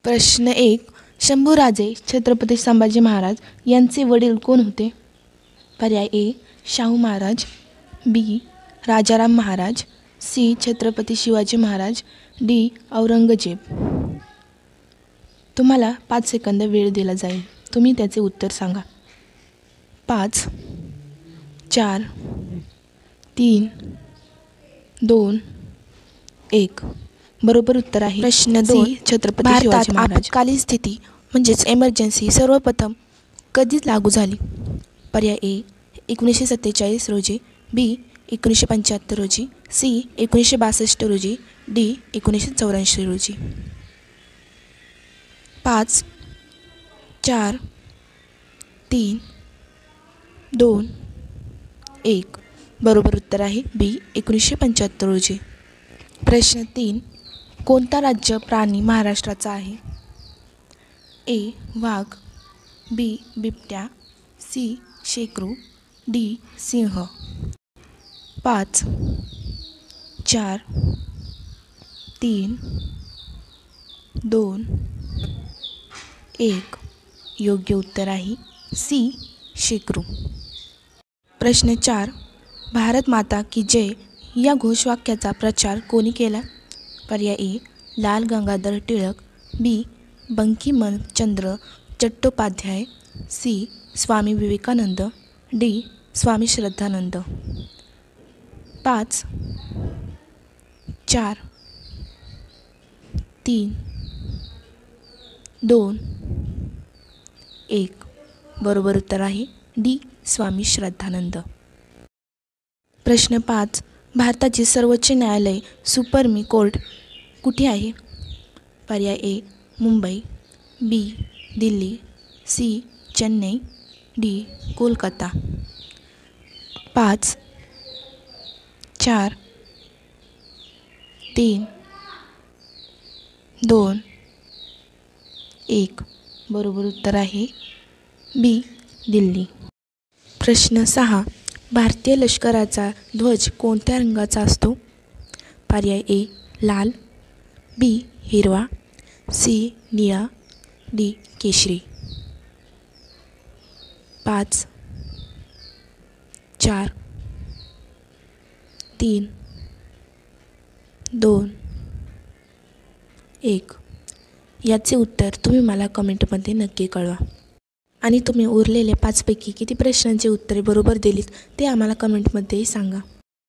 प्रश्न 1. शंभूराजे छत्रपती संभाजी महाराज यांचे वडील कोण होते? पर्याय ए. शाहू महाराज, बी. राजाराम महाराज, सी. छत्रपती शिवाजी महाराज, डी. औरंगजेब. तुम्हाला 5 सेकंद वेळ दिला जाईल. तुम्ही त्याचे उत्तर सांगा. 5, 4, 3, 2, 1. बरोबर उत्तर आहे प्रश्न 2. छत्रपती शिवाजी भारतात महाराज. आपत्कालीन स्थिती म्हणजेच एमर्जन्सी सर्वप्रथम कधी लागू झाली? पर्याय ए. 1947 रोजी, बी. 1975 रोजी, सी. 1962 रोजी, डी. 1984 रोजी. 5, 4, 3, 2, 1. बरोबर उत्तर आहे बी. 1975 रोजी. प्रश्न 3. कोणता राज्य प्राणी महाराष्ट्राचा आहे? ए. वाघ, बी. बिबट्या, सी. शेकरू, डी. सिंह. 5, 4, 3, 2, 1. योग्य उत्तर आहे सी. शेकरू. प्रश्न 4. भारत माता की जय या घोषवाक्याचा प्रचार कोणी केला? पर्याय ए. लाल गंगाधर टिळक, बी. बंकिमचंद्र चट्टोपाध्याय, सी. स्वामी विवेकानंद, डी. स्वामी श्रद्धानंद. 5, 4, 3, 2, 1. बरोबर उत्तर आहे डी. स्वामी श्रद्धानंद. प्रश्न 5. भारताचे सर्वोच्च न्यायालय सुप्रीम कोर्ट कुठे आहे? पर्याय ए. मुंबई, बी. दिल्ली, सी. चेन्नई, डी. कोलकाता. 5, 4, 3, 2, 1. बरोबर उत्तर आहे बी. दिल्ली. प्रश्न 6. भारतीय लष्कराचा ध्वज कोणत्या रंगाचा असतो? पर्याय ए. लाल, बी. हिरवा, सी. निळा, डी. केशरी. 5, 4, 3, 2, 1. याचे उत्तर तुम्ही मला कमेंटमध्ये नक्की कळवा. आणि तुम्ही उरलेले 5 पैकी किती प्रश्नांची उत्तरे बरोबर दिलीत ते आम्हाला कमेंटमध्येही सांगा.